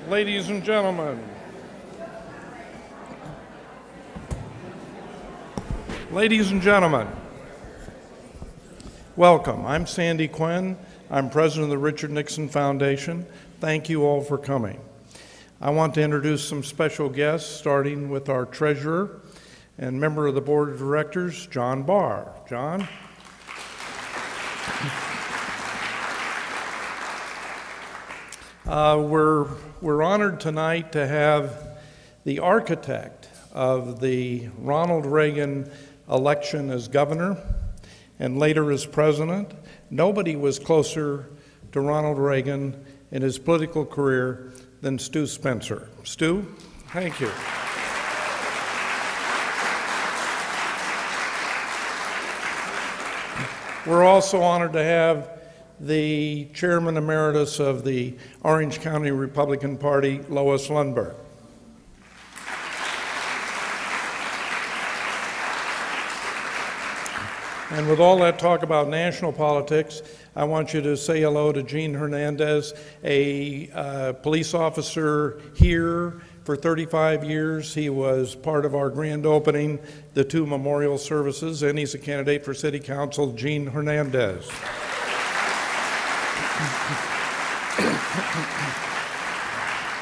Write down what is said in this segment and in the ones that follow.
Ladies and gentlemen, welcome. I'm Sandy Quinn. I'm president of the Richard Nixon Foundation. Thank you all for coming. I want to introduce some special guests, starting with our treasurer and member of the board of directors, John Barr. John? We're honored tonight to have the architect of the Ronald Reagan election as governor and later as president. Nobody was closer to Ronald Reagan in his political career than Stu Spencer. Stu, thank you. We're also honored to have the chairman emeritus of the Orange County Republican Party, Lois Lundberg. And with all that talk about national politics, I want you to say hello to Gene Hernandez, a police officer here for 35 years. He was part of our grand opening, the two memorial services, and he's a candidate for city council, Gene Hernandez.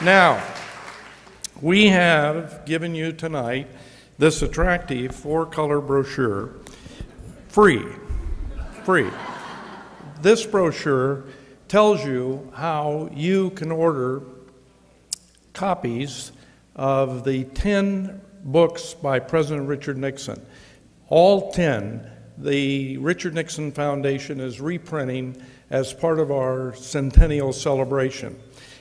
Now, we have given you tonight this attractive 4-color brochure, free. This brochure tells you how you can order copies of the 10 books by President Richard Nixon. All 10, the Richard Nixon Foundation is reprinting as part of our centennial celebration.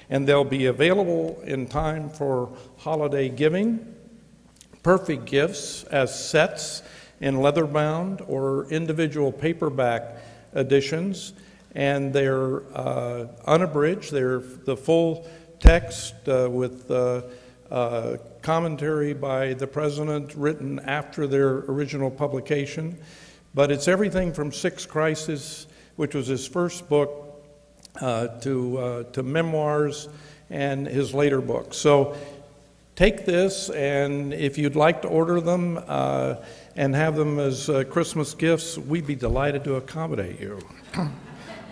And they'll be available in time for holiday giving, perfect gifts as sets in leather-bound or individual paperback editions. And they're unabridged. They're the full text with commentary by the president written after their original publication. But it's everything from Sixth Crisis, which was his first book, to memoirs and his later books. So take this, and if you'd like to order them and have them as Christmas gifts, we'd be delighted to accommodate you.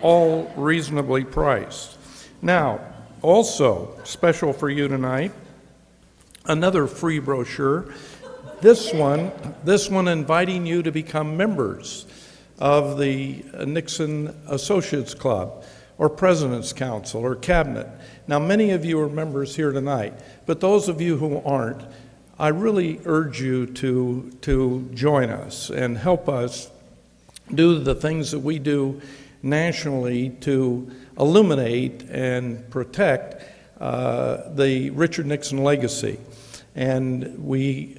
All reasonably priced. Now, also special for you tonight, another free brochure. This one inviting you to become members of the Nixon Associates Club or President's Council or Cabinet. Now, many of you are members here tonight, but those of you who aren't, I really urge you to join us and help us do the things that we do nationally to illuminate and protect the Richard Nixon legacy. And we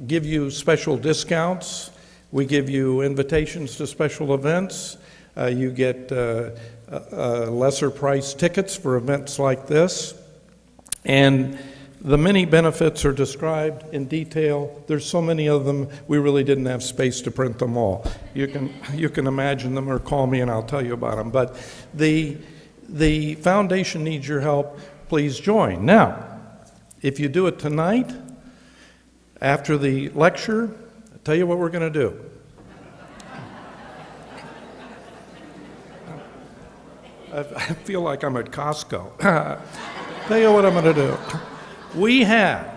give you special discounts. We give you invitations to special events. You get lesser price tickets for events like this. And the many benefits are described in detail. There's so many of them, we really didn't have space to print them all. You can imagine them or call me and I'll tell you about them. But the foundation needs your help. Please join. Now, if you do it tonight, after the lecture, I'll tell you what we're going to do. I feel like I'm at Costco. Tell you what I'm going to do. We have,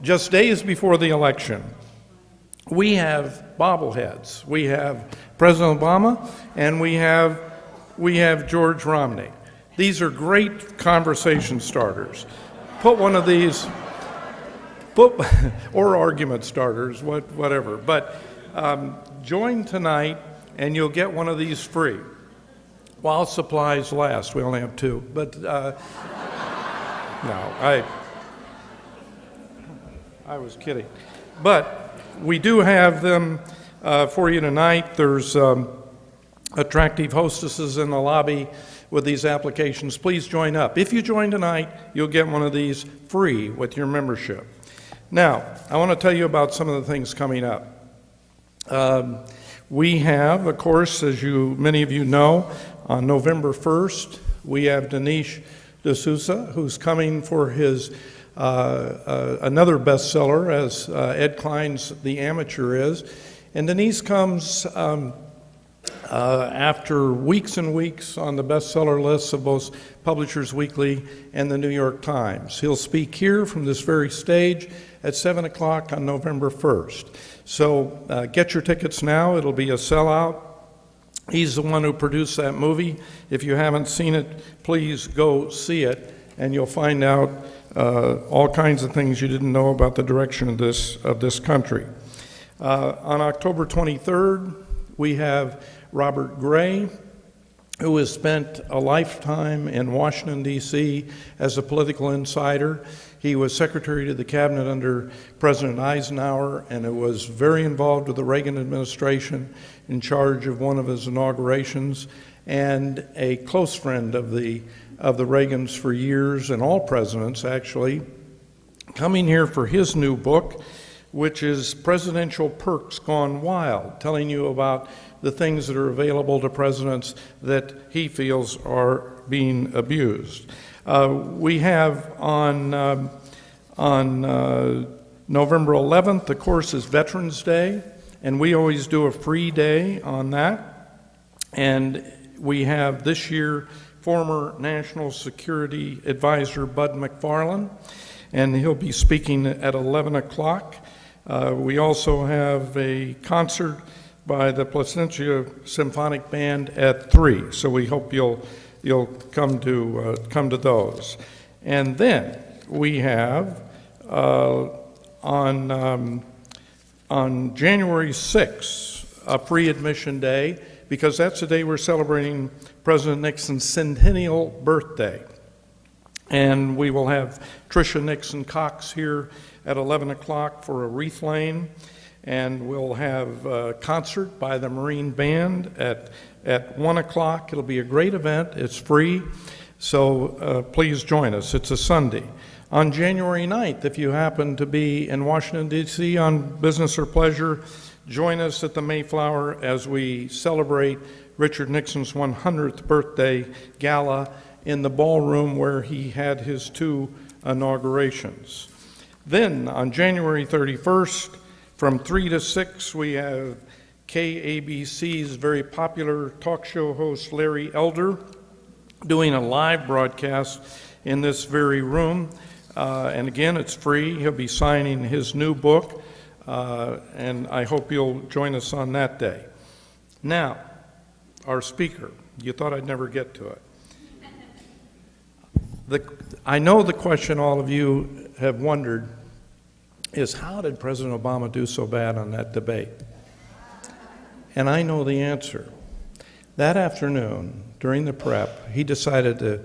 just days before the election, we have bobbleheads. We have President Obama and we have George Romney. These are great conversation starters. Put one of these, or argument starters, whatever. But join tonight and you'll get one of these free. While supplies last. We only have 2, but no, I was kidding. But we do have them for you tonight. There's attractive hostesses in the lobby with these applications. Please join up. If you join tonight, you'll get one of these free with your membership. Now, I want to tell you about some of the things coming up. We have, of course, as many of you know, on November 1st, we have Dinesh D'Souza, who's coming for his another bestseller, as Ed Klein's The Amateur is. And Denise comes after weeks and weeks on the bestseller lists of both Publishers Weekly and the New York Times. He'll speak here from this very stage at 7 o'clock on November 1st. So get your tickets now. It'll be a sellout. He's the one who produced that movie. If you haven't seen it, please go see it, and you'll find out all kinds of things you didn't know about the direction of this country. On October 23rd, we have Robert Gray, who has spent a lifetime in Washington, D.C. as a political insider. He was Secretary to the Cabinet under President Eisenhower, and was very involved with the Reagan administration, in charge of one of his inaugurations, and a close friend of the Reagans for years, and all presidents actually, coming here for his new book, which is Presidential Perks Gone Wild, telling you about the things that are available to presidents that he feels are being abused. We have on November 11th, of course, is Veterans Day, and we always do a free day on that. And we have this year former National Security Advisor Bud McFarlane, and he'll be speaking at 11 o'clock. We also have a concert by the Placentia Symphonic Band at 3, so we hope you'll come to those. And then we have on January 6th a free admission day, because that's the day we're celebrating President Nixon's centennial birthday. And we will have Tricia Nixon Cox here at 11 o'clock for a wreath laying. And we'll have a concert by the Marine Band at 1 o'clock. It'll be a great event. It's free, so please join us. It's a Sunday. On January 9th, if you happen to be in Washington, D.C. on business or pleasure, join us at the Mayflower as we celebrate Richard Nixon's 100th birthday gala in the ballroom where he had his 2 inaugurations. Then, on January 31st, from 3 to 6, we have KABC's very popular talk show host, Larry Elder, doing a live broadcast in this very room. And again, it's free. He'll be signing his new book, and I hope you'll join us on that day. Now, our speaker. You thought I'd never get to it. I know the question all of you have wondered is, how did President Obama do so bad on that debate? And I know the answer. That afternoon, during the prep, he decided to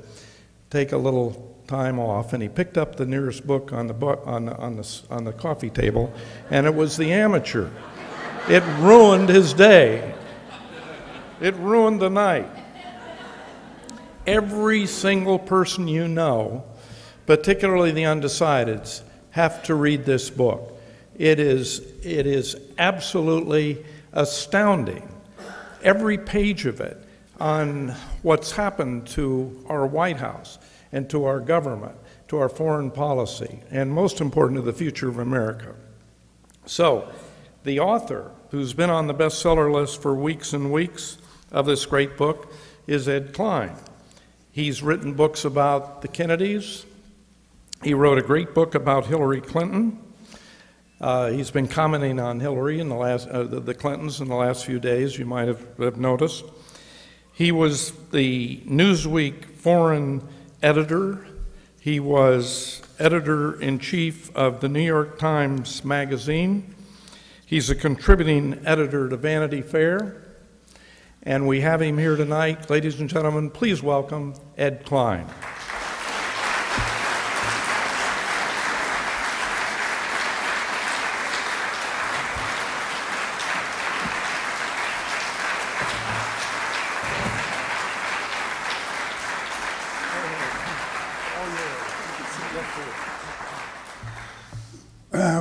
take a little time off, and he picked up the nearest book on the coffee table, and it was The Amateur. It ruined his day. It ruined the night. Every single person you know, particularly the undecideds, have to read this book. It is absolutely astounding, every page of it, on what's happened to our White House and to our government, to our foreign policy, and most important, to the future of America. So, the author, who's been on the bestseller list for weeks and weeks of this great book, is Ed Klein. He's written books about the Kennedys. He wrote a great book about Hillary Clinton. He's been commenting on Hillary in the Clintons in the last few days, you might have noticed. He was the Newsweek foreign editor. He was editor-in-chief of the New York Times Magazine. He's a contributing editor to Vanity Fair. And we have him here tonight. Ladies and gentlemen, please welcome Ed Klein.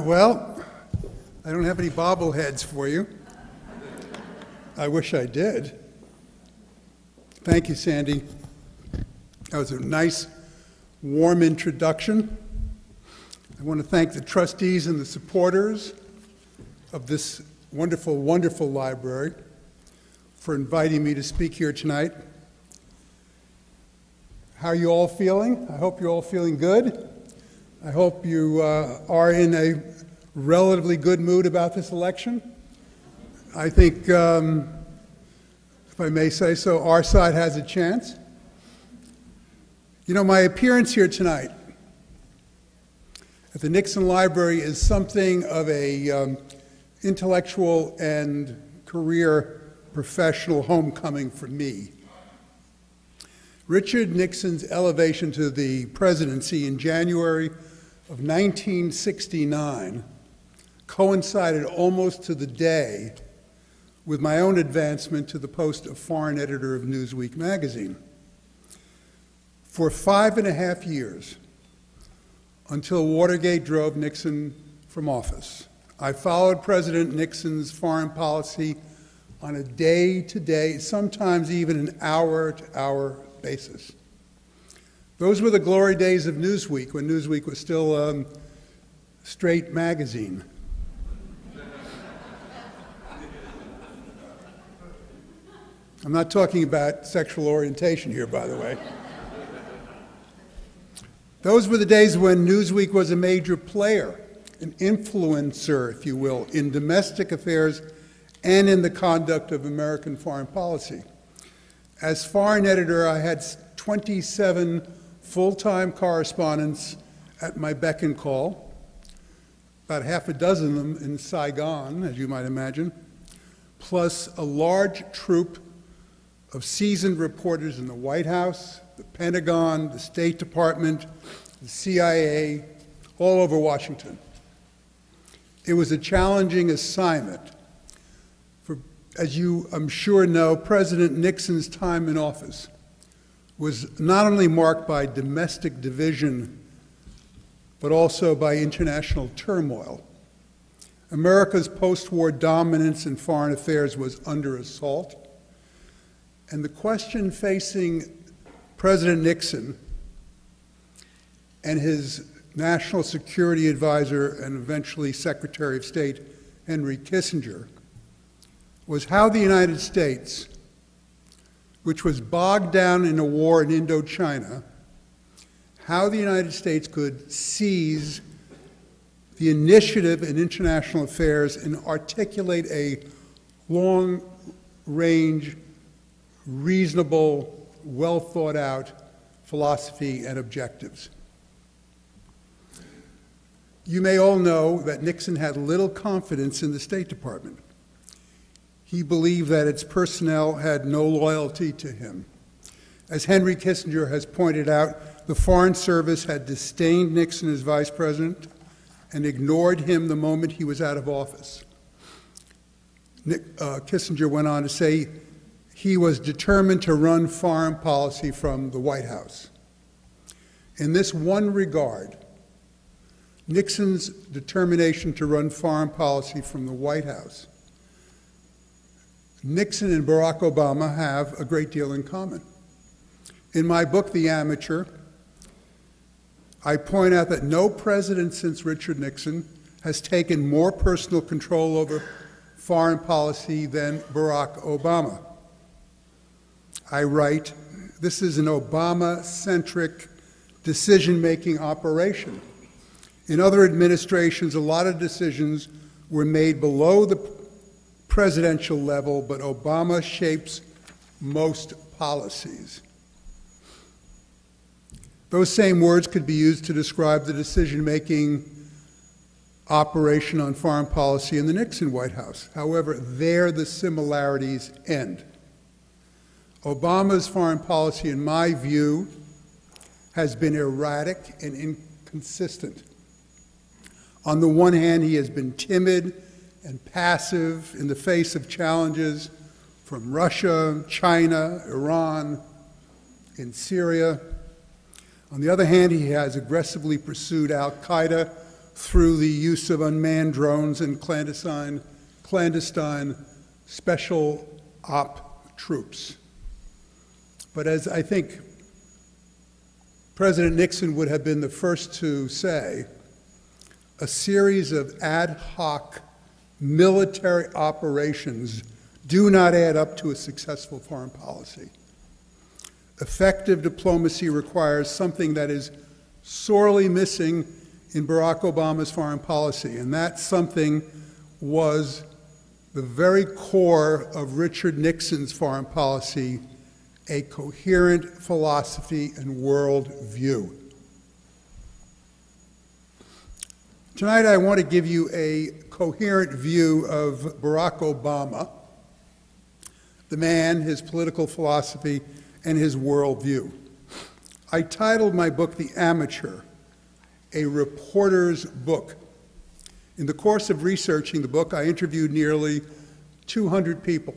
Well, I don't have any bobbleheads for you. I wish I did. Thank you, Sandy. That was a nice warm introduction. I want to thank the trustees and the supporters of this wonderful, wonderful library for inviting me to speak here tonight. How are you all feeling? I hope you're all feeling good. I hope you are in a relatively good mood about this election. I think, if I may say so, our side has a chance. You know, my appearance here tonight at the Nixon Library is something of a intellectual and career professional homecoming for me. Richard Nixon's elevation to the presidency in January of 1969 coincided almost to the day with my own advancement to the post of foreign editor of Newsweek magazine. For 5.5 years, until Watergate drove Nixon from office, I followed President Nixon's foreign policy on a day-to-day, sometimes even an hour-to-hour basis. Those were the glory days of Newsweek, when Newsweek was still a straight magazine. I'm not talking about sexual orientation here, by the way. Those were the days when Newsweek was a major player, an influencer, if you will, in domestic affairs and in the conduct of American foreign policy. As foreign editor, I had 27 full-time correspondents at my beck and call, about half a dozen of them in Saigon, as you might imagine, plus a large troupe of seasoned reporters in the White House, the Pentagon, the State Department, the CIA, all over Washington. It was a challenging assignment. For, as you, I'm sure, know, President Nixon's time in office was not only marked by domestic division, but also by international turmoil. America's post-war dominance in foreign affairs was under assault. And the question facing President Nixon and his national security advisor and eventually Secretary of State Henry Kissinger was how the United States, which was bogged down in a war in Indochina, how the United States could seize the initiative in international affairs and articulate a long-range, reasonable, well-thought-out philosophy and objectives. You may all know that Nixon had little confidence in the State Department. He believed that its personnel had no loyalty to him. As Henry Kissinger has pointed out, the Foreign Service had disdained Nixon as vice president and ignored him the moment he was out of office. Kissinger went on to say he was determined to run foreign policy from the White House. In this one regard, Nixon's determination to run foreign policy from the White House, Nixon and Barack Obama have a great deal in common. In my book, The Amateur, I point out that no president since Richard Nixon has taken more personal control over foreign policy than Barack Obama. I write, this is an Obama-centric decision-making operation. In other administrations, a lot of decisions were made below the presidential level, but Obama shapes most policies. Those same words could be used to describe the decision-making operation on foreign policy in the Nixon White House. However, there the similarities end. Obama's foreign policy, in my view, has been erratic and inconsistent. On the one hand, he has been timid and passive in the face of challenges from Russia, China, Iran, in Syria. On the other hand, he has aggressively pursued al-Qaeda through the use of unmanned drones and clandestine special op troops. But as I think President Nixon would have been the first to say, a series of ad hoc military operations do not add up to a successful foreign policy. Effective diplomacy requires something that is sorely missing in Barack Obama's foreign policy, and that something was the very core of Richard Nixon's foreign policy, a coherent philosophy and world view. Tonight I want to give you a coherent view of Barack Obama, the man, his political philosophy, and his world view. I titled my book The Amateur, a reporter's book. In the course of researching the book, I interviewed nearly 200 people,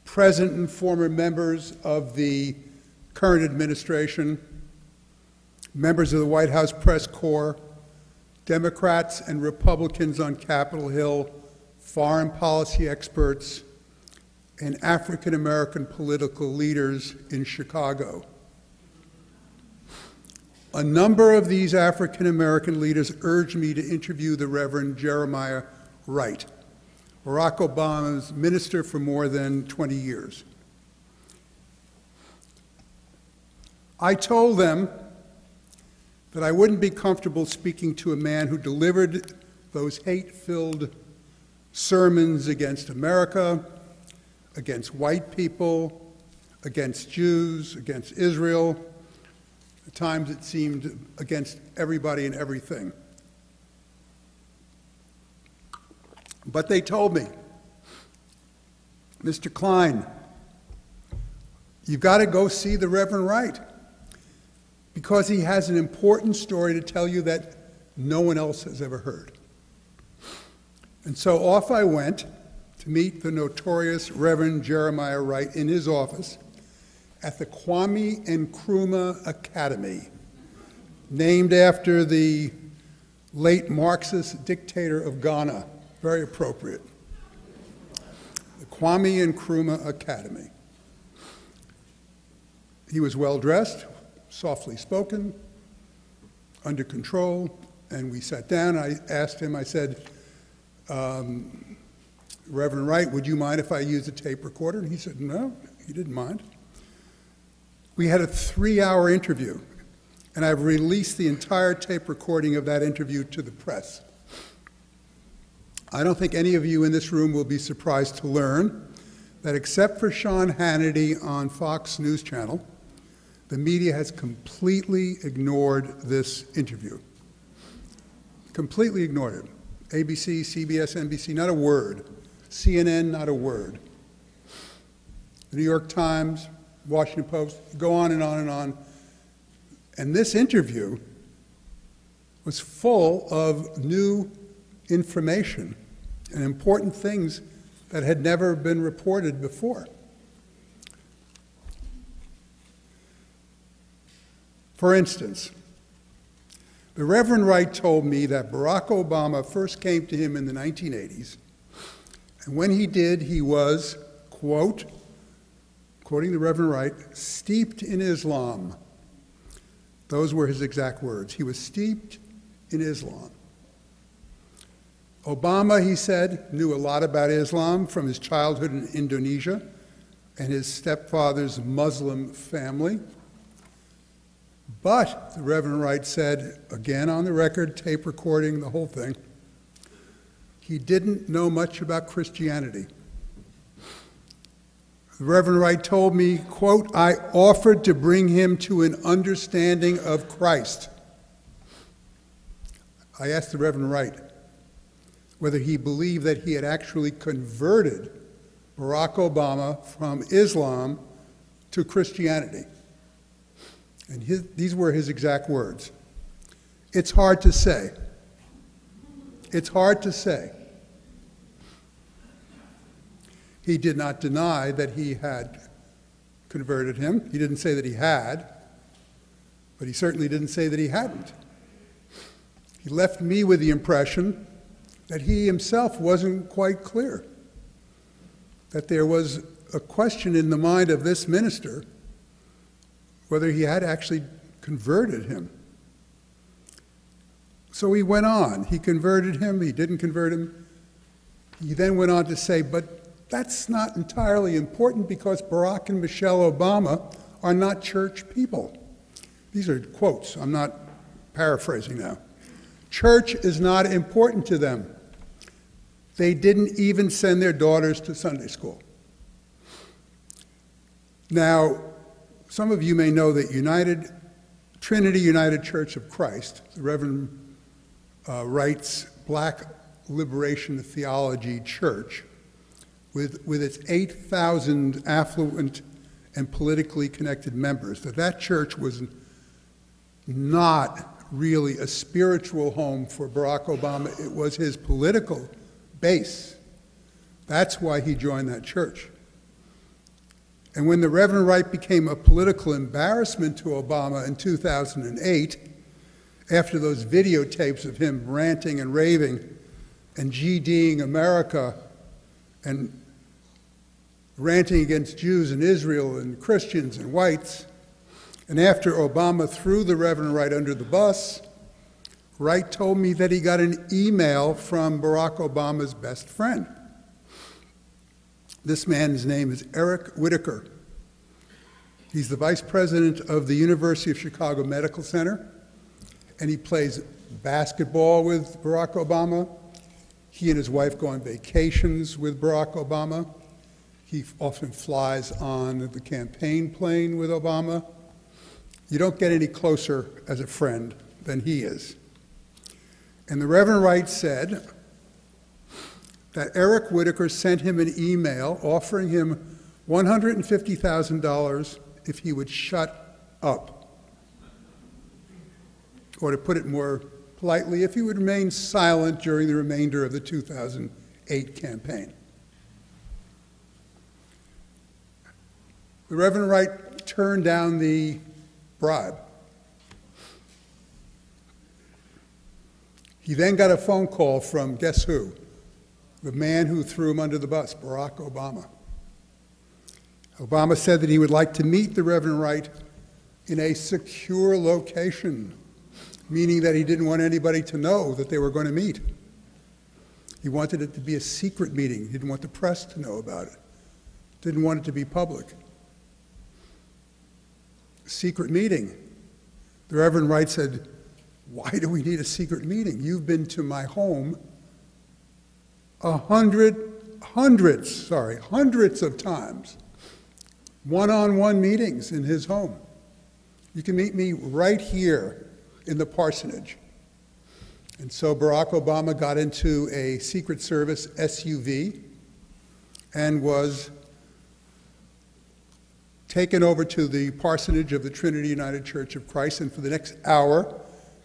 present and former members of the current administration, members of the White House press corps, Democrats and Republicans on Capitol Hill, foreign policy experts, and African-American political leaders in Chicago. A number of these African-American leaders urged me to interview the Reverend Jeremiah Wright, Barack Obama's minister for more than 20 years. I told them that I wouldn't be comfortable speaking to a man who delivered those hate-filled sermons against America, against white people, against Jews, against Israel. At times it seemed against everybody and everything. But they told me, Mr. Klein, you've got to go see the Reverend Wright, because he has an important story to tell you that no one else has ever heard. And so off I went to meet the notorious Reverend Jeremiah Wright in his office at the Kwame Nkrumah Academy, named after the late Marxist dictator of Ghana. Very appropriate. The Kwame Nkrumah Academy. He was well-dressed, softly spoken, under control, and we sat down. I asked him, I said, Reverend Wright, would you mind if I use a tape recorder? And he said, no, he didn't mind. We had a 3-hour interview, and I've released the entire tape recording of that interview to the press. I don't think any of you in this room will be surprised to learn that except for Sean Hannity on Fox News Channel, the media has completely ignored this interview. Completely ignored it. ABC, CBS, NBC, not a word. CNN, not a word. The New York Times, Washington Post, go on and on and on. And this interview was full of new information and important things that had never been reported before. For instance, the Reverend Wright told me that Barack Obama first came to him in the 1980s, and when he did, he was, quote, quoting the Reverend Wright, steeped in Islam. Those were his exact words. He was steeped in Islam. Obama, he said, knew a lot about Islam from his childhood in Indonesia and his stepfather's Muslim family. But, the Reverend Wright said, again on the record, tape recording, the whole thing, he didn't know much about Christianity. The Reverend Wright told me, quote, I offered to bring him to an understanding of Christ. I asked the Reverend Wright whether he believed that he had actually converted Barack Obama from Islam to Christianity. And these were his exact words. It's hard to say. It's hard to say. He did not deny that he had converted him. He didn't say that he had, but he certainly didn't say that he hadn't. He left me with the impression that he himself wasn't quite clear, that there was a question in the mind of this minister whether he had actually converted him. So he went on. He converted him, he didn't convert him. He then went on to say, but that's not entirely important because Barack and Michelle Obama are not church people. These are quotes, I'm not paraphrasing now. Church is not important to them. They didn't even send their daughters to Sunday school. Now, some of you may know that Trinity United Church of Christ, the Reverend Wright's Black Liberation Theology Church, with its 8,000 affluent and politically connected members, that church was not really a spiritual home for Barack Obama. It was his political base. That's why he joined that church. And when the Reverend Wright became a political embarrassment to Obama in 2008, after those videotapes of him ranting and raving and GDing America and ranting against Jews and Israel and Christians and whites, and after Obama threw the Reverend Wright under the bus, Wright told me that he got an email from Barack Obama's best friend. This man's name is Eric Whitaker. He's the vice president of the University of Chicago Medical Center, and he plays basketball with Barack Obama. He and his wife go on vacations with Barack Obama. He often flies on the campaign plane with Obama. You don't get any closer as a friend than he is. And the Reverend Wright said that Eric Whitaker sent him an email offering him $150,000 if he would shut up. Or to put it more politely, if he would remain silent during the remainder of the 2008 campaign. The Reverend Wright turned down the bribe. He then got a phone call from, guess who? The man who threw him under the bus, Barack Obama. Obama said that he would like to meet the Reverend Wright in a secure location, meaning that he didn't want anybody to know that they were going to meet. He wanted it to be a secret meeting. He didn't want the press to know about it. Didn't want it to be public. Secret meeting. The Reverend Wright said, why do we need a secret meeting? You've been to my home hundreds of times. One-on-one meetings in his home. You can meet me right here in the parsonage. And so Barack Obama got into a Secret Service SUV and was taken over to the parsonage of the Trinity United Church of Christ, and for the next hour,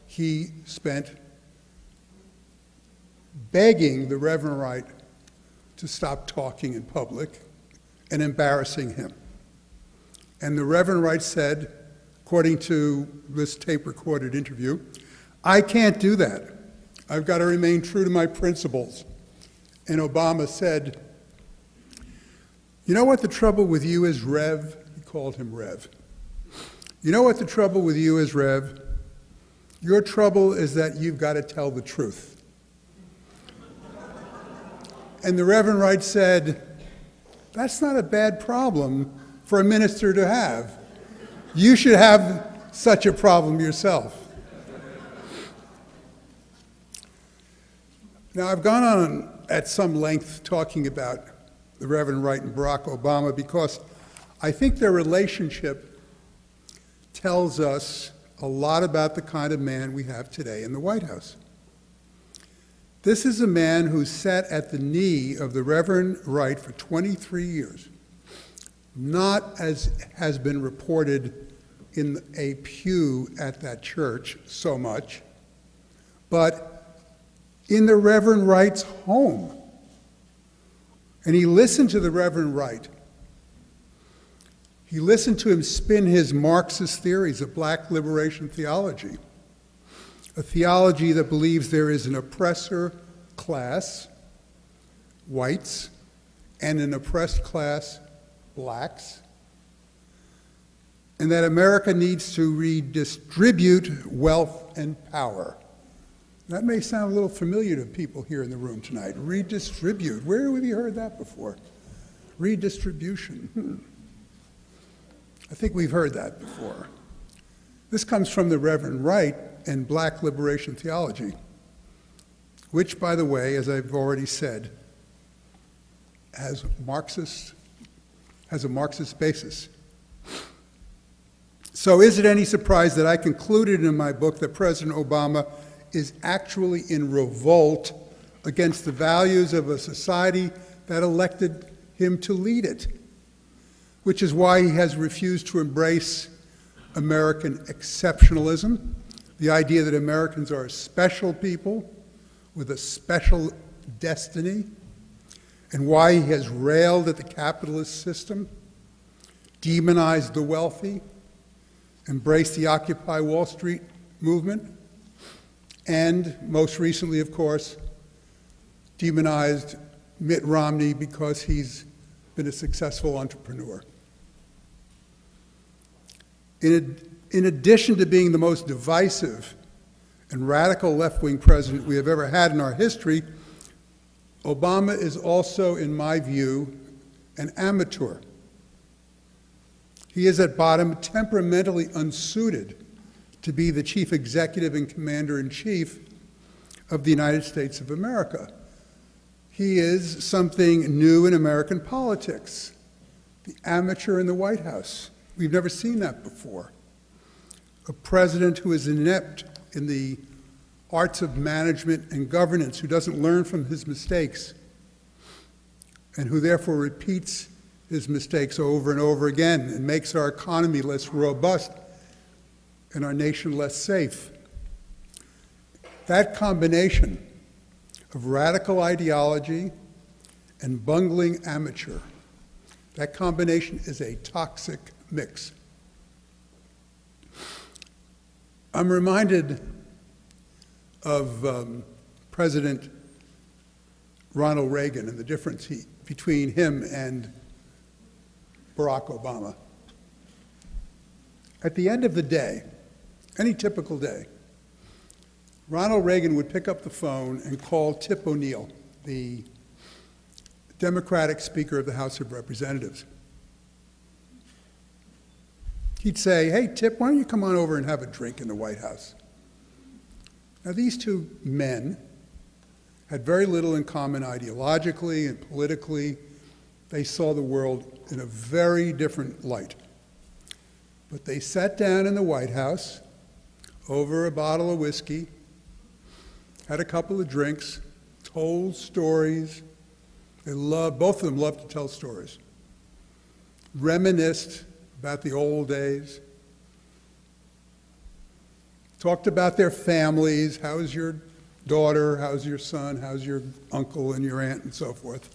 he spent begging the Reverend Wright to stop talking in public and embarrassing him. And the Reverend Wright said, according to this tape-recorded interview, I can't do that. I've got to remain true to my principles. And Obama said, you know what the trouble with you is, Rev? He called him Rev. You know what the trouble with you is, Rev? Your trouble is that you've got to tell the truth. And the Reverend Wright said, that's not a bad problem for a minister to have. You should have such a problem yourself. Now, I've gone on at some length talking about the Reverend Wright and Barack Obama because I think their relationship tells us a lot about the kind of man we have today in the White House. This is a man who sat at the knee of the Reverend Wright for 23 years, not as has been reported in a pew at that church so much, but in the Reverend Wright's home. And he listened to the Reverend Wright. He listened to him spin his Marxist theories of black liberation theology, a theology that believes there is an oppressor class, whites, and an oppressed class, blacks. and that America needs to redistribute wealth and power. That may sound a little familiar to people here in the room tonight. Redistribute. Where have you heard that before? Redistribution. I think we've heard that before. This comes from the Reverend Wright and Black liberation theology, which, by the way, as I've already said, has a Marxist basis. So is it any surprise that I concluded in my book that President Obama is actually in revolt against the values of a society that elected him to lead it, which is why he has refused to embrace American exceptionalism, the idea that Americans are a special people with a special destiny, and why he has railed at the capitalist system, demonized the wealthy, embraced the Occupy Wall Street movement, and most recently, of course, demonized Mitt Romney because he's been a successful entrepreneur. In addition to being the most divisive and radical left-wing president we have ever had in our history, Obama is also, in my view, an amateur. He is at bottom temperamentally unsuited to be the chief executive and commander-in-chief of the United States of America. He is something new in American politics, the amateur in the White House. We've never seen that before. A president who is inept in the arts of management and governance, who doesn't learn from his mistakes, and who therefore repeats his mistakes over and over again and makes our economy less robust and our nation less safe. That combination of radical ideology and bungling amateur, that combination is a toxic mix. I'm reminded of President Ronald Reagan and the difference between him and Barack Obama. At the end of the day, any typical day, Ronald Reagan would pick up the phone and call Tip O'Neill, the Democratic Speaker of the House of Representatives. He'd say, "Hey, Tip, why don't you come on over and have a drink in the White House?" Now, these two men had very little in common ideologically and politically. They saw the world in a very different light. But they sat down in the White House over a bottle of whiskey, had a couple of drinks, told stories. Both of them loved to tell stories. Reminisced about the old days. Talked about their families. How's your daughter? How's your son? How's your uncle and your aunt and so forth?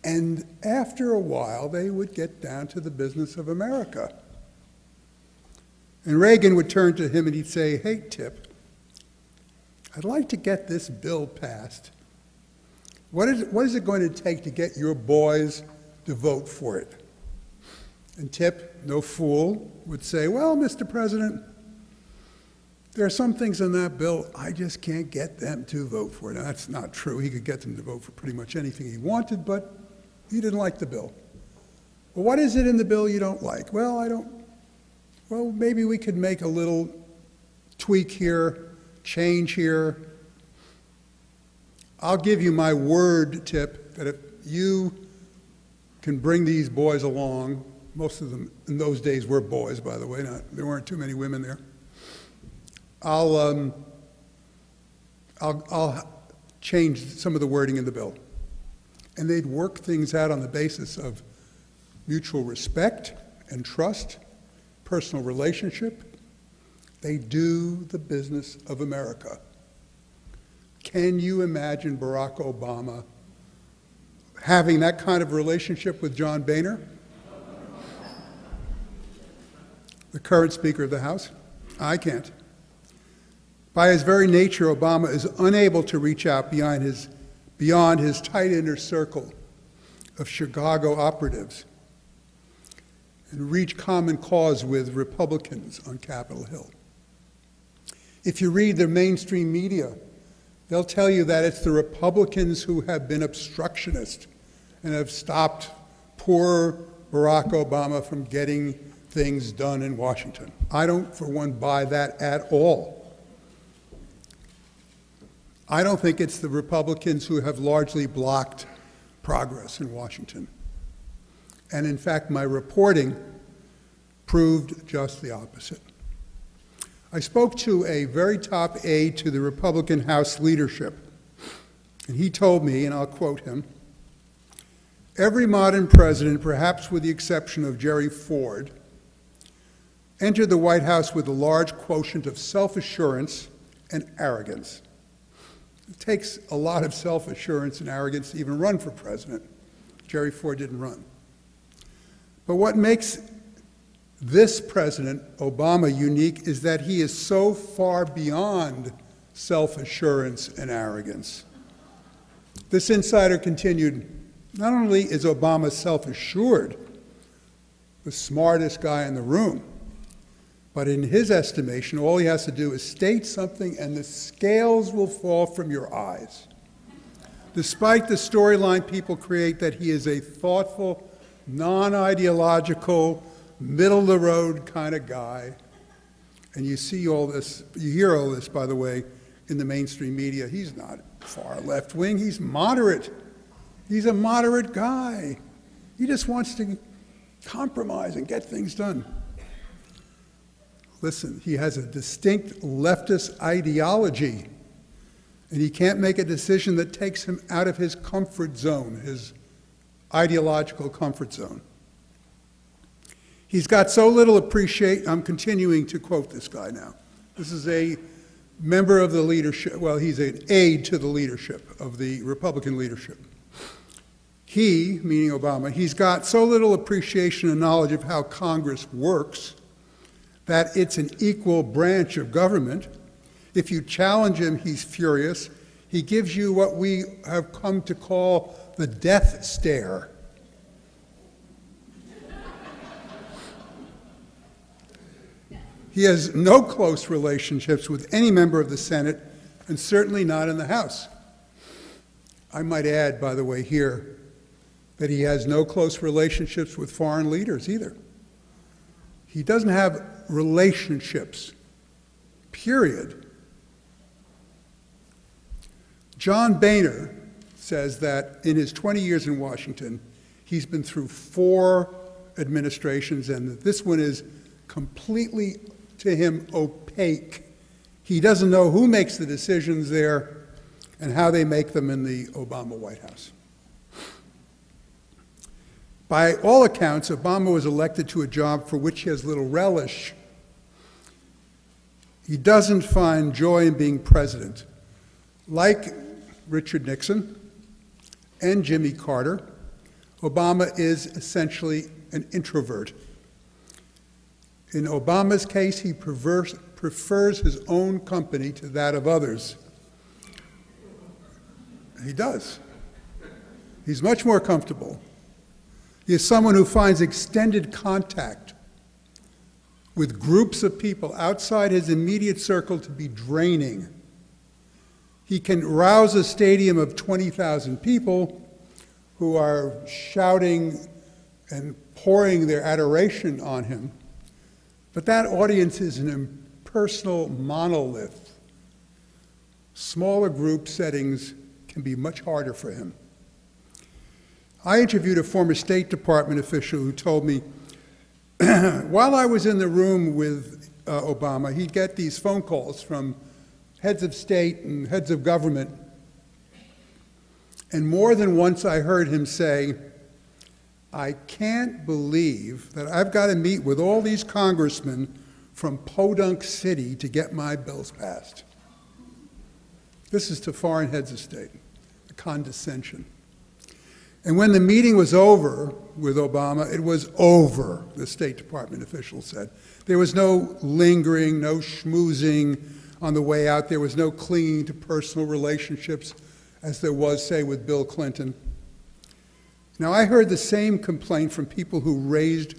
And after a while, they would get down to the business of America. And Reagan would turn to him and he'd say, "Hey, Tip, I'd like to get this bill passed. What is it going to take to get your boys to vote for it?" And Tip, no fool, would say, "Well, Mr. President, there are some things in that bill, I just can't get them to vote for it." Now, that's not true. He could get them to vote for pretty much anything he wanted, but he didn't like the bill. "Well, what is it in the bill you don't like?" "Well, well, maybe we could make a little tweak here, change here." "I'll give you my word, Tip, that if you can bring these boys along," most of them in those days were boys, by the way, there weren't too many women there, I'll change some of the wording in the bill. And they'd work things out on the basis of mutual respect and trust, personal relationship. They do the business of America. Can you imagine Barack Obama having that kind of relationship with John Boehner, the current Speaker of the House? I can't. By his very nature, Obama is unable to reach out beyond his tight inner circle of Chicago operatives. and reach common cause with Republicans on Capitol Hill. If you read the mainstream media, they'll tell you that it's the Republicans who have been obstructionist and have stopped poor Barack Obama from getting things done in Washington. I don't, for one, buy that at all. I don't think it's the Republicans who have largely blocked progress in Washington. And in fact, my reporting proved just the opposite. I spoke to a very top aide to the Republican House leadership, and he told me, and I'll quote him, "Every modern president, perhaps with the exception of Gerry Ford, entered the White House with a large quotient of self-assurance and arrogance. It takes a lot of self-assurance and arrogance to even run for president. Gerry Ford didn't run. But what makes this president, Obama, unique is that he is so far beyond self-assurance and arrogance." This insider continued, "Not only is Obama self-assured, the smartest guy in the room, but in his estimation, all he has to do is state something and the scales will fall from your eyes. Despite the storyline people create that he is a thoughtful, non-ideological, middle-of-the-road kind of guy," and you see all this, you hear all this, by the way, in the mainstream media. He's not far left-wing, he's moderate. He's a moderate guy. He just wants to compromise and get things done. Listen, he has a distinct leftist ideology, and he can't make a decision that takes him out of his comfort zone, his ideological comfort zone. He's got so little appreciation. I'm continuing to quote this guy now. This is a member of the leadership, well, he's an aide to the leadership of the Republican leadership. He, meaning Obama, he's got so little appreciation and knowledge of how Congress works that it's an equal branch of government. If you challenge him, he's furious. He gives you what we have come to call the death stare. He has no close relationships with any member of the Senate, and certainly not in the House. I might add, by the way, here, that he has no close relationships with foreign leaders either. He doesn't have relationships, period. John Boehner says that in his 20 years in Washington, he's been through 4 administrations, and that this one is completely, to him, opaque. He doesn't know who makes the decisions there and how they make them in the Obama White House. By all accounts, Obama was elected to a job for which he has little relish. He doesn't find joy in being president. Like Richard Nixon and Jimmy Carter, Obama is essentially an introvert. In Obama's case, he prefers his own company to that of others. He does. He's much more comfortable. He is someone who finds extended contact with groups of people outside his immediate circle to be draining. He can rouse a stadium of 20,000 people who are shouting and pouring their adoration on him, but that audience is an impersonal monolith. Smaller group settings can be much harder for him. I interviewed a former State Department official who told me, while I was in the room with Obama, he'd get these phone calls from heads of state and heads of government, and more than once I heard him say, "I can't believe that I've got to meet with all these congressmen from Podunk City to get my bills passed." This is to foreign heads of state, a condescension. And when the meeting was over with Obama, it was over, the State Department official said. There was no lingering, no schmoozing on the way out. There was no clinging to personal relationships as there was, say, with Bill Clinton. Now, I heard the same complaint from people who raised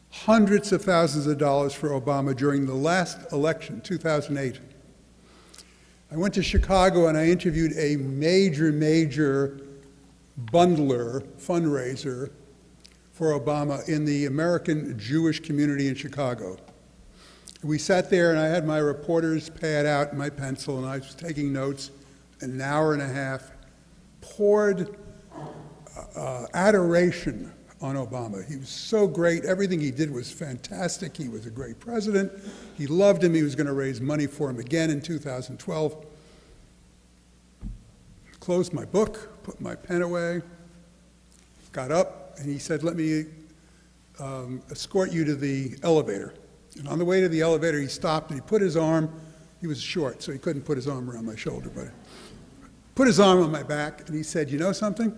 hundreds of thousands of dollars for Obama during the last election, 2008. I went to Chicago and I interviewed a major bundler, fundraiser for Obama in the American Jewish community in Chicago. We sat there and I had my reporter's pad out and my pencil and I was taking notes. An hour and a half, poured adoration on Obama. He was so great. Everything he did was fantastic. He was a great president. He loved him. He was going to raise money for him again in 2012. Closed my book, put my pen away, got up, and he said, let me escort you to the elevator. And on the way to the elevator, he stopped and he put his arm, he was short, so he couldn't put his arm around my shoulder, but put his arm on my back, and he said, you know something?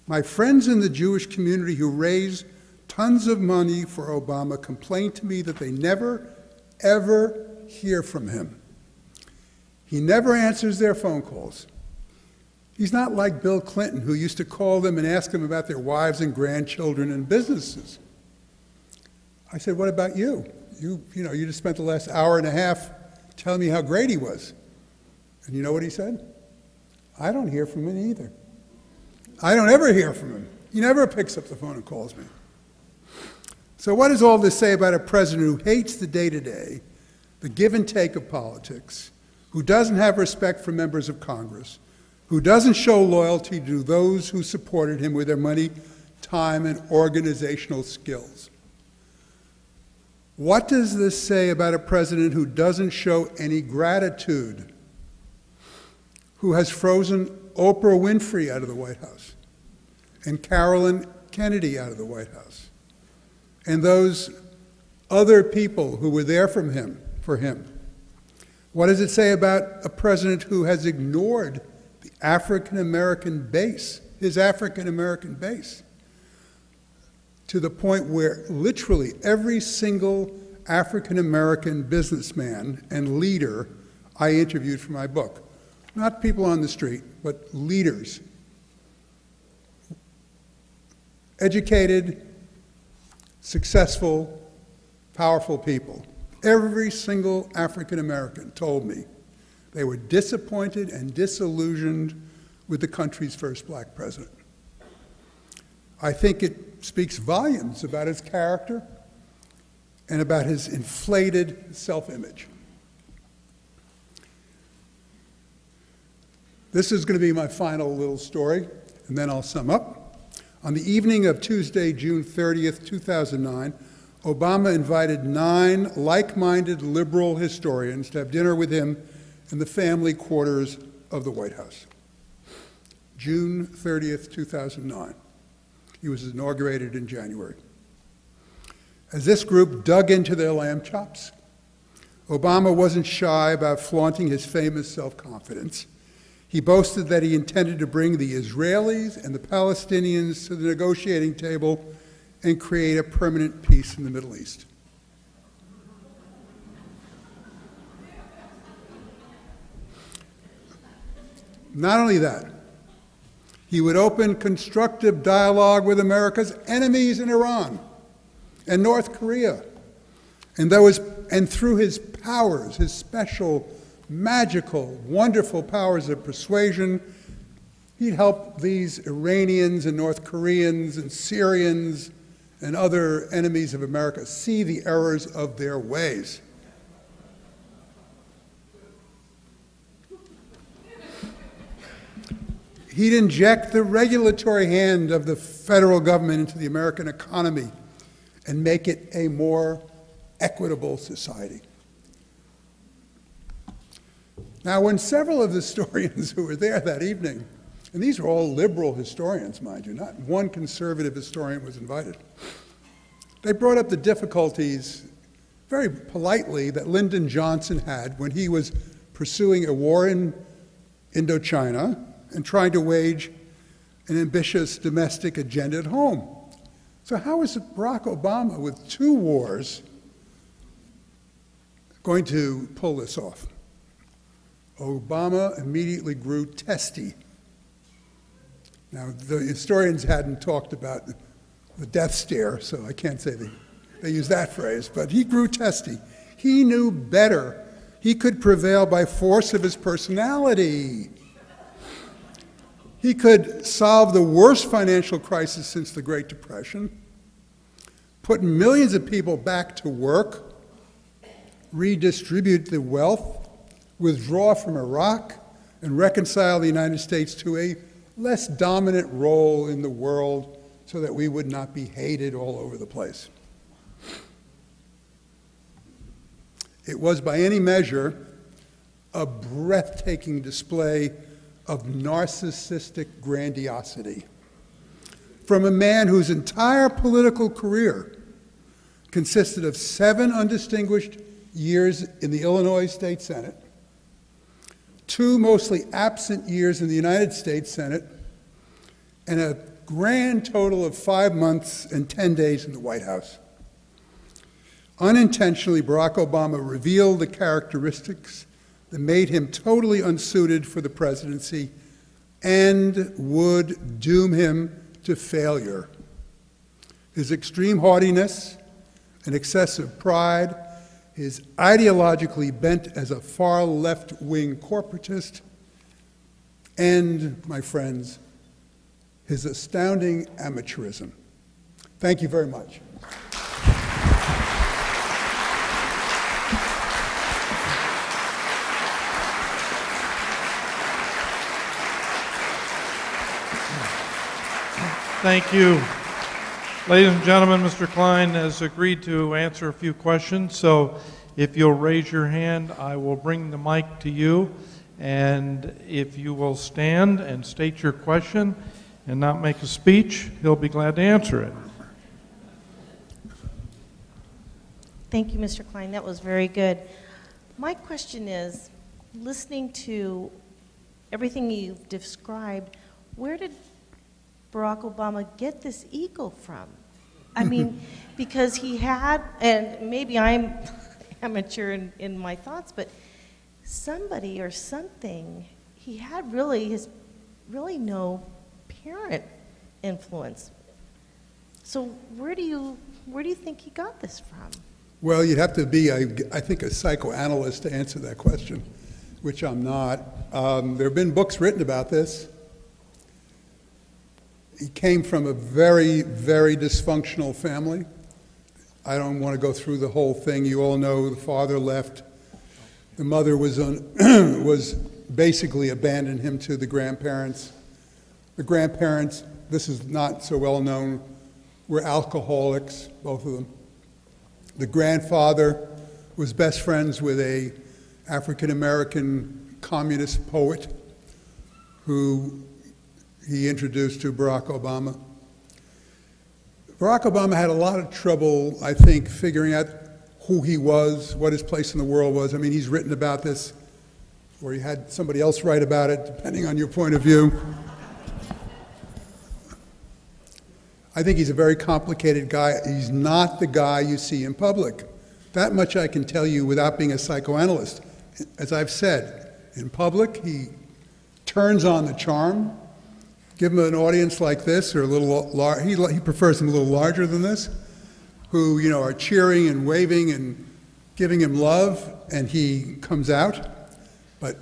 My friends in the Jewish community who raise tons of money for Obama complain to me that they never, ever hear from him. He never answers their phone calls. He's not like Bill Clinton, who used to call them and ask them about their wives and grandchildren and businesses. I said, what about you? You just spent the last hour and a half telling me how great he was. And you know what he said? I don't hear from him either. I don't ever hear from him. He never picks up the phone and calls me. So what does all this say about a president who hates the day-to-day, the give and take of politics, who doesn't have respect for members of Congress, who doesn't show loyalty to those who supported him with their money, time, and organizational skills? What does this say about a president who doesn't show any gratitude, who has frozen Oprah Winfrey out of the White House, and Carolyn Kennedy out of the White House, and those other people who were there for him? What does it say about a president who has ignored the African-American base, his African-American base, to the point where literally every single African-American businessman and leader I interviewed for my book, not people on the street, but leaders, educated, successful, powerful people. Every single African American told me they were disappointed and disillusioned with the country's first black president. I think it speaks volumes about his character and about his inflated self-image. This is going to be my final little story, and then I'll sum up. On the evening of Tuesday, June 30th, 2009, Obama invited 9 like-minded liberal historians to have dinner with him in the family quarters of the White House. June 30th, 2009. He was inaugurated in January. As this group dug into their lamb chops, Obama wasn't shy about flaunting his famous self-confidence. He boasted that he intended to bring the Israelis and the Palestinians to the negotiating table and create a permanent peace in the Middle East. Not only that, he would open constructive dialogue with America's enemies in Iran and North Korea. And through his powers, his special, magical, wonderful powers of persuasion, he'd help these Iranians and North Koreans and Syrians and other enemies of America see the errors of their ways. He'd inject the regulatory hand of the federal government into the American economy and make it a more equitable society. Now, when several of the historians who were there that evening, and these were all liberal historians, mind you, not one conservative historian was invited, they brought up the difficulties very politely that Lyndon Johnson had when he was pursuing a war in Indochina and trying to wage an ambitious domestic agenda at home. So how is Barack Obama, with 2 wars, going to pull this off? Obama immediately grew testy. Now, the historians hadn't talked about the death stare, so I can't say they use that phrase, but he grew testy. He knew better. He could prevail by force of his personality. He could solve the worst financial crisis since the Great Depression, put millions of people back to work, redistribute the wealth, withdraw from Iraq, and reconcile the United States to a less dominant role in the world so that we would not be hated all over the place. It was, by any measure, a breathtaking display of narcissistic grandiosity from a man whose entire political career consisted of 7 undistinguished years in the Illinois State Senate, 2 mostly absent years in the United States Senate, and a grand total of 5 months and 10 days in the White House. Unintentionally, Barack Obama revealed the characteristics that made him totally unsuited for the presidency and would doom him to failure. His extreme haughtiness and excessive pride, his ideologically bent as a far left-wing corporatist, and, my friends, his astounding amateurism. Thank you very much. Thank you. Ladies and gentlemen, Mr. Klein has agreed to answer a few questions, so if you'll raise your hand, I will bring the mic to you, and if you will stand and state your question and not make a speech, he'll be glad to answer it. Thank you, Mr. Klein. That was very good. My question is, listening to everything you've described, where did Barack Obama get this ego from? I mean, because he had, and maybe I'm amateur in my thoughts, but somebody or something, he had really no parent influence. So where do you think he got this from? Well, you'd have to be, I think, a psychoanalyst to answer that question, which I'm not. There have been books written about this. He came from a very, very dysfunctional family. I don't want to go through the whole thing. You all know the father left. The mother was basically abandoned him to the grandparents. The grandparents, this is not so well known, were alcoholics, both of them. The grandfather was best friends with a African-American communist poet who he introduced to Barack Obama. Barack Obama had a lot of trouble, I think, figuring out who he was, what his place in the world was. I mean, he's written about this, or he had somebody else write about it, depending on your point of view. I think he's a very complicated guy. He's not the guy you see in public. That much I can tell you without being a psychoanalyst. As I've said, in public, he turns on the charm. Give him an audience like this, or a little he prefers them a little larger than this, who are cheering and waving and giving him love, and he comes out. But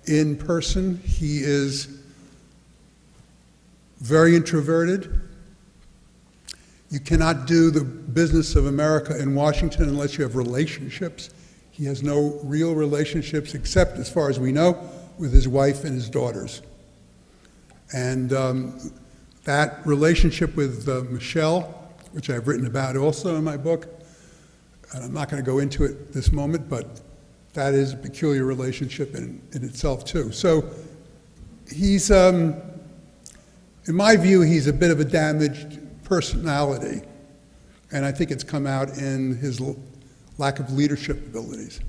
in person, he is very introverted. You cannot do the business of America in Washington unless you have relationships. He has no real relationships except, as far as we know, with his wife and his daughters. And that relationship with Michelle, which I've written about also in my book, and I'm not going to go into it this moment, but that is a peculiar relationship in itself too. So he's, in my view, he's a bit of a damaged personality, and I think it's come out in his lack of leadership abilities.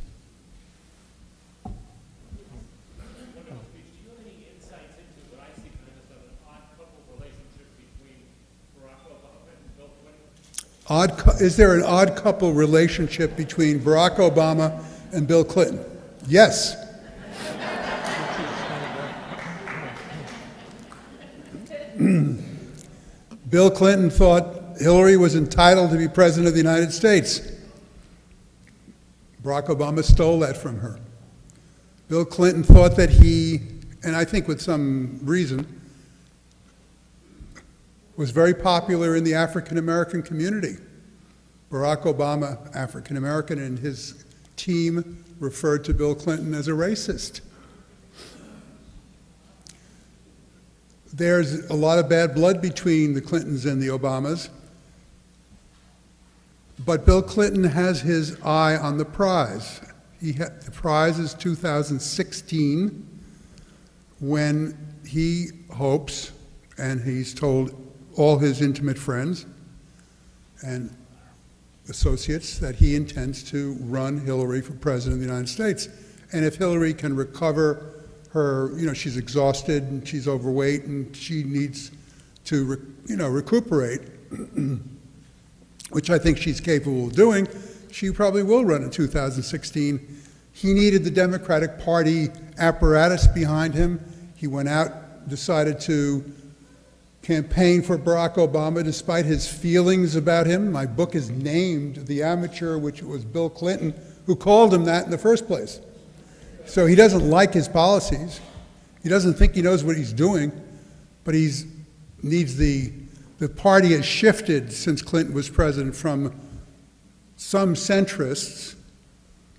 Is there an odd couple relationship between Barack Obama and Bill Clinton? Yes. Bill Clinton thought Hillary was entitled to be president of the United States. Barack Obama stole that from her. Bill Clinton thought that he, and I think with some reason, was very popular in the African American community. Barack Obama, African American, and his team referred to Bill Clinton as a racist. There's a lot of bad blood between the Clintons and the Obamas, but Bill Clinton has his eye on the prize. The prize is 2016, when he hopes, and he's told all his intimate friends and associates, that he intends to run Hillary for president of the United States. And if Hillary can recover her, she's exhausted and she's overweight and she needs to, recuperate, which I think she's capable of doing, she probably will run in 2016. He needed the Democratic Party apparatus behind him. He went out, decided to campaign for Barack Obama despite his feelings about him. My book is named The Amateur, which was Bill Clinton who called him that in the first place. So he doesn't like his policies. He doesn't think he knows what he's doing, but he needs the party has shifted since Clinton was president from some centrists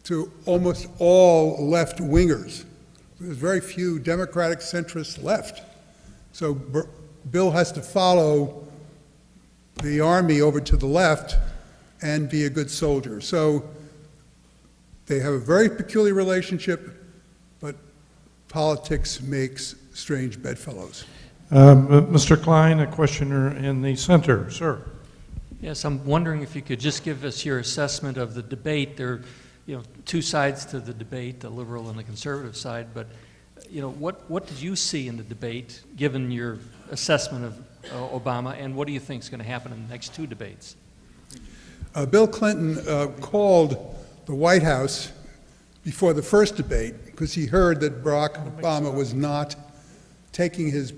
to almost all left-wingers. There's very few Democratic centrists left. So Bill has to follow the army over to the left and be a good soldier. So they have a very peculiar relationship, but politics makes strange bedfellows. Mr. Klein, a questioner in the center. Sir. Yes, I'm wondering if you could just give us your assessment of the debate. There are, two sides to the debate, the liberal and the conservative side, but what did you see in the debate, given your assessment of Obama, and what do you think is going to happen in the next two debates? Bill Clinton called the White House before the first debate because he heard that Barack Obama was not taking his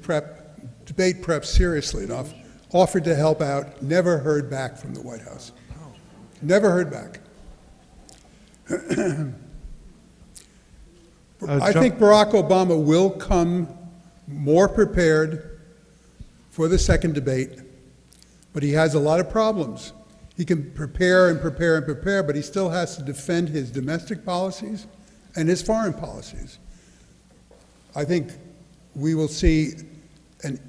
debate prep seriously enough, offered to help out, never heard back from the White House. Never heard back. I think Barack Obama will come more prepared for the second debate, but he has a lot of problems. He can prepare and prepare and prepare, but he still has to defend his domestic policies and his foreign policies. I think we will see an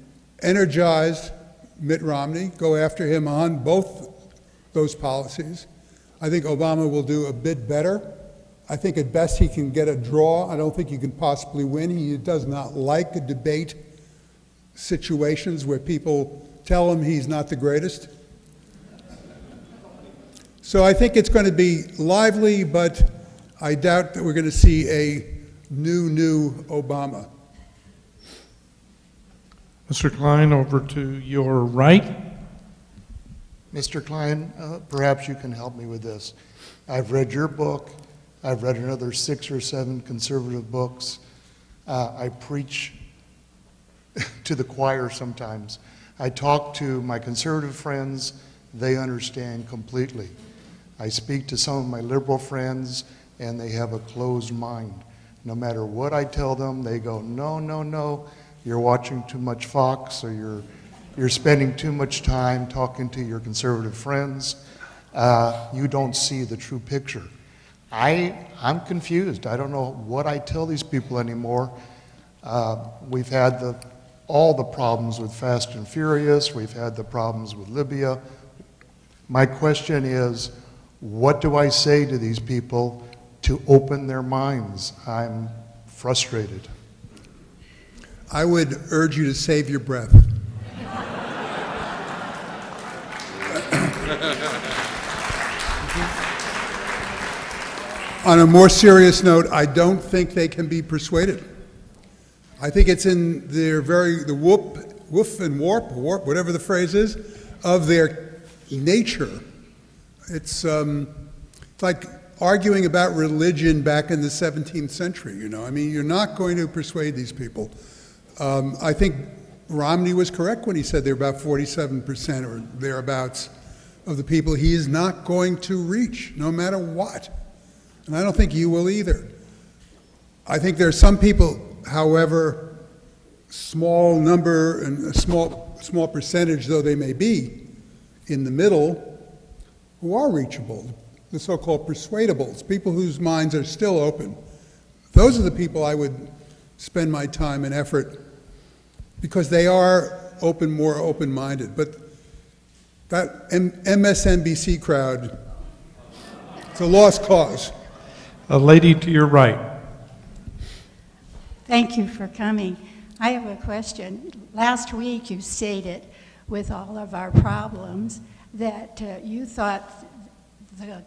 energized Mitt Romney go after him on both those policies. I think Obama will do a bit better. I think at best he can get a draw. I don't think he can possibly win. He does not like a debate situations where people tell him he's not the greatest. So I think it's going to be lively, but I doubt that we're going to see a new Obama. Mr. Klein, over to your right. Mr. Klein, perhaps you can help me with this. I've read your book. I've read another 6 or 7 conservative books. I preach to the choir sometimes. I talk to my conservative friends. They understand completely. I speak to some of my liberal friends, and they have a closed mind. No matter what I tell them, they go, no, no, no, you're watching too much Fox, or you're spending too much time talking to your conservative friends. You don't see the true picture. I'm confused. I don't know what I tell these people anymore. We've had all the problems with Fast and Furious. We've had the problems with Libya. My question is, what do I say to these people to open their minds? I'm frustrated. I would urge you to save your breath. On a more serious note, I don't think they can be persuaded. I think it's in their the woof and warp, whatever the phrase is, of their nature. It's like arguing about religion back in the 17th century, I mean, you're not going to persuade these people. I think Romney was correct when he said they're about 47% or thereabouts of the people he is not going to reach, no matter what. And I don't think you will either. I think there are some people, however small number and a small percentage though they may be, in the middle, who are reachable, the so-called persuadables, people whose minds are still open. Those are the people I would spend my time and effort, because they are more open-minded. But that MSNBC crowd, it's a lost cause. A lady to your right. Thank you for coming. I have a question. Last week you stated, with all of our problems, that you thought the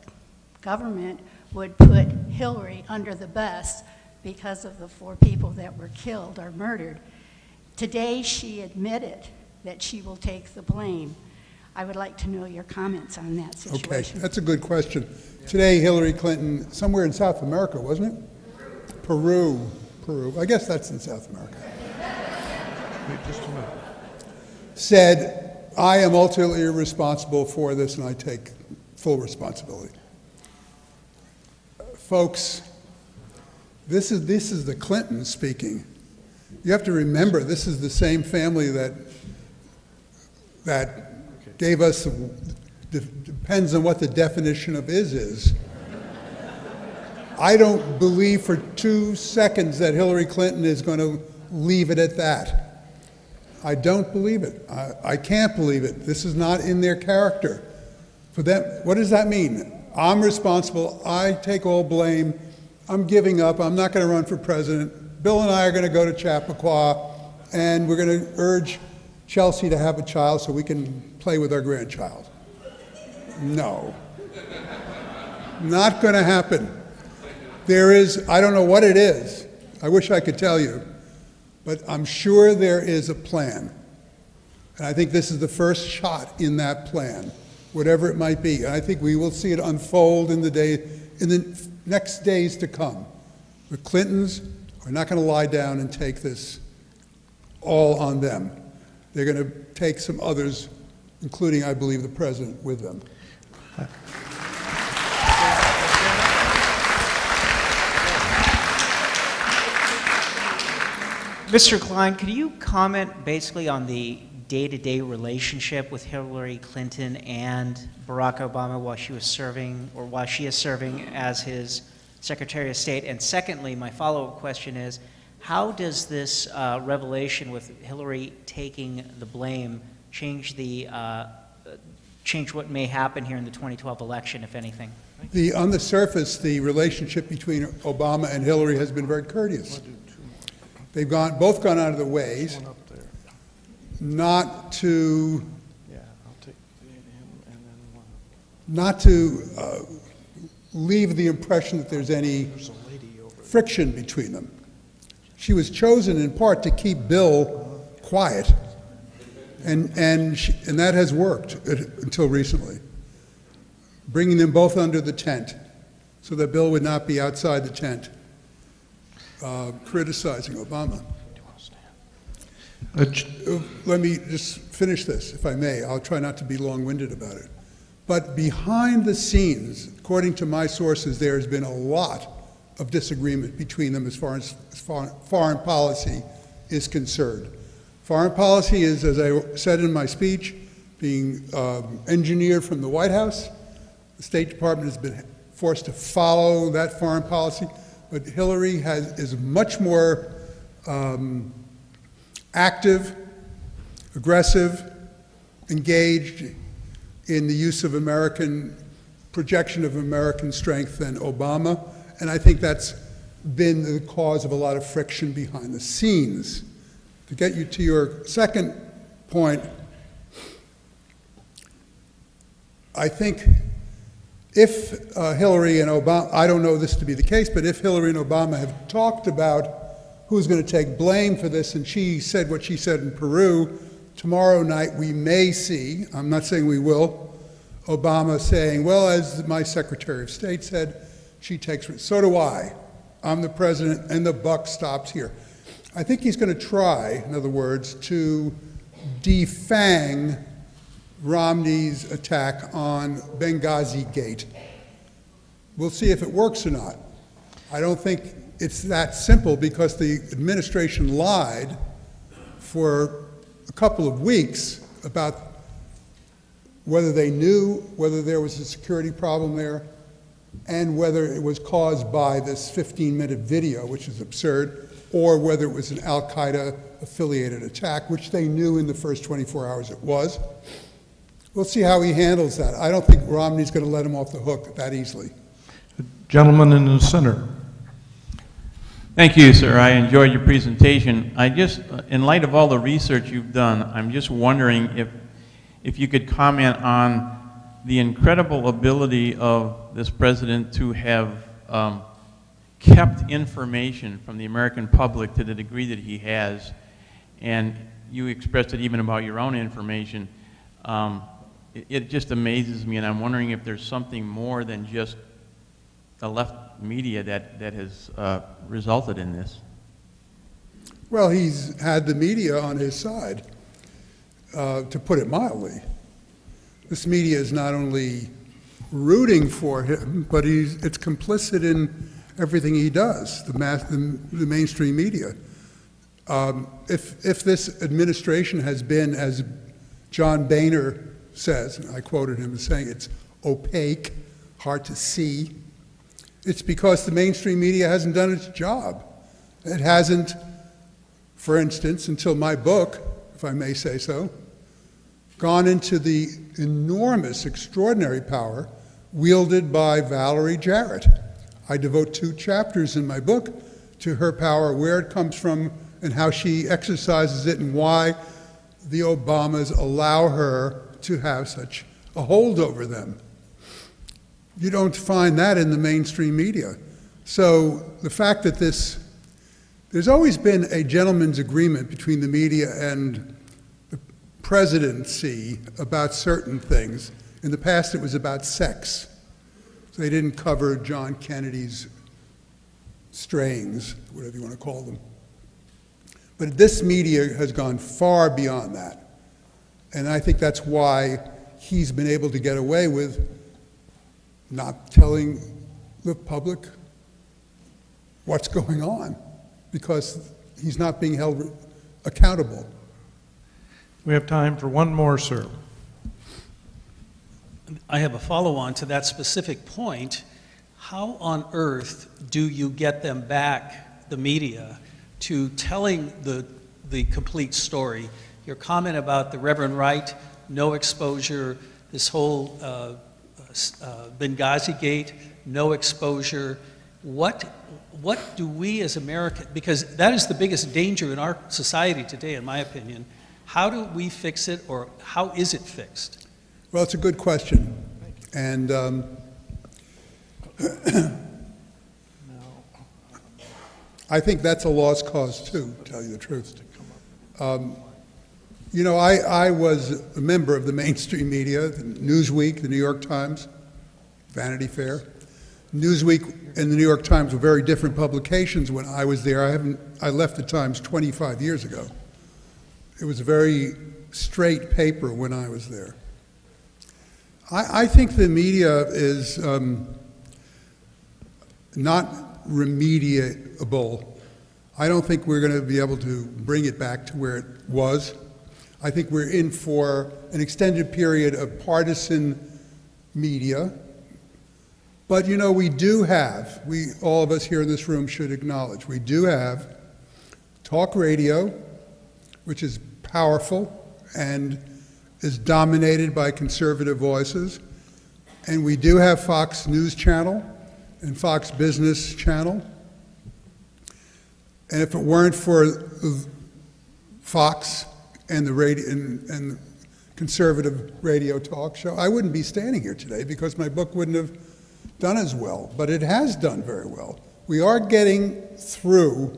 government would put Hillary under the bus because of the 4 people that were killed or murdered. Today she admitted that she will take the blame. I would like to know your comments on that situation. Okay, that's a good question. Today Hillary Clinton, somewhere in South America, wasn't it? Peru. I guess that's in South America. Wait just a minute. Said, I am ultimately responsible for this and I take full responsibility. Folks, this is the Clintons speaking. You have to remember, this is the same family that gave us, depends on what the definition of is. I don't believe for 2 seconds that Hillary Clinton is going to leave it at that. I don't believe it. I can't believe it. This is not in their character. For them, what does that mean? I'm responsible. I take all blame. I'm giving up. I'm not going to run for president. Bill and I are going to go to Chappaqua, and we're going to urge Chelsea to have a child so we can play with our grandchild. No. Not going to happen. There is, I don't know what it is. I wish I could tell you. But I'm sure there is a plan. And I think this is the first shot in that plan, whatever it might be. And I think we will see it unfold in the next days to come. The Clintons are not going to lie down and take this all on them. They're going to take some others, including, I believe, the president, with them. Mr. Klein, could you comment basically on the day-to-day relationship with Hillary Clinton and Barack Obama while she was serving, or while she is serving as his Secretary of State? And secondly, my follow-up question is, how does this revelation with Hillary taking the blame change what may happen here in the 2012 election, if anything? On the surface, the relationship between Obama and Hillary has been very courteous. They've both gone out of their ways not to leave the impression that there's any friction between them. She was chosen in part to keep Bill quiet, and that has worked until recently, bringing them both under the tent so that Bill would not be outside the tent criticizing Obama. Let me just finish this, if I may. I'll try not to be long-winded about it. But behind the scenes, according to my sources, there has been a lot of disagreement between them as far as foreign policy is concerned. Foreign policy is, as I said in my speech, being engineered from the White House. The State Department has been forced to follow that foreign policy. But Hillary is much more active, aggressive, engaged in the use of projection of American strength than Obama. And I think that's been the cause of a lot of friction behind the scenes. To get you to your second point, I think if Hillary and Obama, I don't know this to be the case, but if Hillary and Obama have talked about who's going to take blame for this, and she said what she said in Peru, tomorrow night we may see, I'm not saying we will, Obama saying, well, as my Secretary of State said, she takes, so do I. I'm the president, and the buck stops here. I think he's going to try, in other words, to defang Romney's attack on Benghazi Gate. We'll see if it works or not. I don't think it's that simple because the administration lied for a couple of weeks about whether they knew whether there was a security problem there and whether it was caused by this 15-minute video, which is absurd, or whether it was an al-Qaeda affiliated attack, which they knew in the first 24 hours it was. We'll see how he handles that. I don't think Romney's going to let him off the hook that easily. Gentleman in the center. Thank you, sir. I enjoyed your presentation. I just, in light of all the research you've done, I'm just wondering if you could comment on the incredible ability of this president to have kept information from the American public to the degree that he has, and you expressed it even about your own information. It just amazes me, and I'm wondering if there's something more than just the left media that has resulted in this. Well, he's had the media on his side, to put it mildly. This media is not only rooting for him, but it's complicit in everything he does, the mainstream media. If this administration has been, as John Boehner says, and I quoted him as saying it's opaque, hard to see, it's because the mainstream media hasn't done its job. It hasn't, for instance, until my book, if I may say so, gone into the enormous, extraordinary power wielded by Valerie Jarrett. I devote 2 chapters in my book to her power, where it comes from and how she exercises it and why the Obamas allow her to have such a hold over them. You don't find that in the mainstream media. So the fact that there's always been a gentleman's agreement between the media and the presidency about certain things. In the past, it was about sex. So they didn't cover John Kennedy's strayings, whatever you want to call them. But this media has gone far beyond that. And I think that's why he's been able to get away with not telling the public what's going on, because he's not being held accountable. We have time for one more, sir. I have a follow-on to that specific point. How on earth do you get them back, the media, to telling the complete story? Your comment about the Reverend Wright, no exposure, this whole Benghazi Gate, no exposure. What do we as Americans, because that is the biggest danger in our society today, in my opinion. How do we fix it, or how is it fixed? Well, it's a good question. And I think that's a lost cause, too, to tell you the truth. You know, I was a member of the mainstream media, Newsweek, the New York Times, Vanity Fair. Newsweek and the New York Times were very different publications when I was there. I left the Times 25 years ago. It was a very straight paper when I was there. I think the media is not remediable. I don't think we're going to be able to bring it back to where it was. I think we're in for an extended period of partisan media. But you know, we do have, all of us here in this room should acknowledge, we do have talk radio, which is powerful and is dominated by conservative voices. And we do have Fox News Channel and Fox Business Channel. And if it weren't for Fox and the radio and the conservative radio talk show, I wouldn't be standing here today because my book wouldn't have done as well. But it has done very well. We are getting through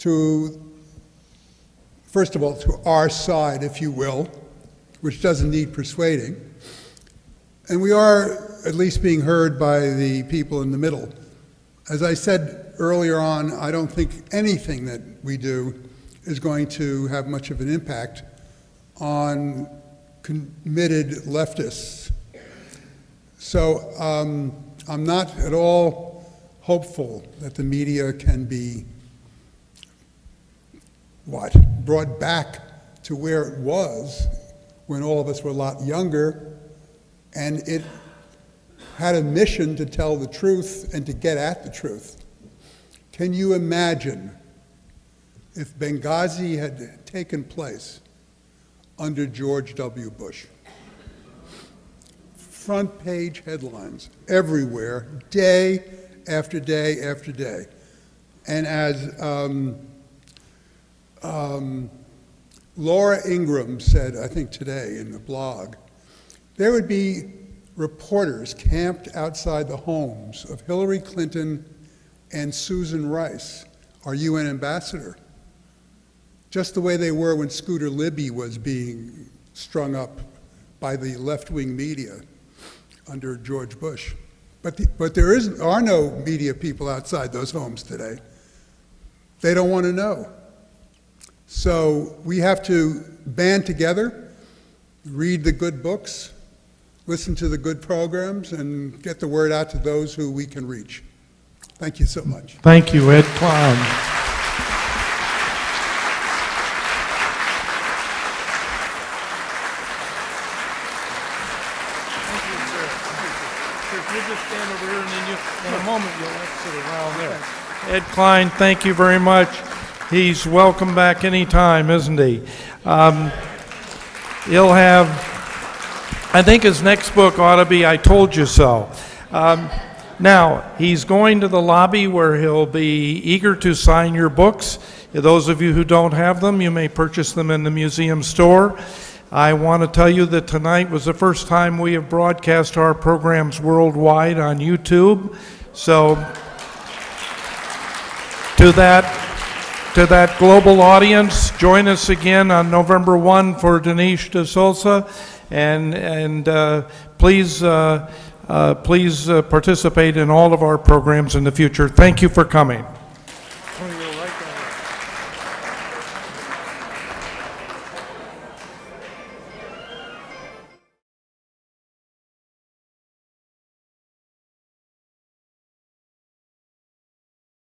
to, first of all, to our side, if you will, which doesn't need persuading. And we are at least being heard by the people in the middle. As I said earlier on, I don't think anything that we do is going to have much of an impact on committed leftists. So I'm not at all hopeful that the media can be, brought back to where it was when all of us were a lot younger, and it had a mission to tell the truth and to get at the truth. Can you imagine if Benghazi had taken place under George W. Bush? Front page headlines everywhere, day after day after day. And as Laura Ingraham said, I think today in the blog, there would be reporters camped outside the homes of Hillary Clinton and Susan Rice, our UN ambassador, just the way they were when Scooter Libby was being strung up by the left-wing media under George Bush. But there are no media people outside those homes today. They don't want to know. So we have to band together, read the good books, listen to the good programs, and get the word out to those who we can reach. Thank you so much. Thank you, Ed Klein. Thank you, sir. If you just stand over here, and then in a moment you'll exit around there. Ed Klein, thank you very much. He's welcome back anytime, isn't he? He'll have, I think his next book ought to be I Told You So. Now, he's going to the lobby where he'll be eager to sign your books. Those of you who don't have them, you may purchase them in the museum store. I want to tell you that tonight was the first time we have broadcast our programs worldwide on YouTube. So, to that global audience, join us again on November 1 for Dinesh D'Souza, and please participate in all of our programs in the future. Thank you for coming.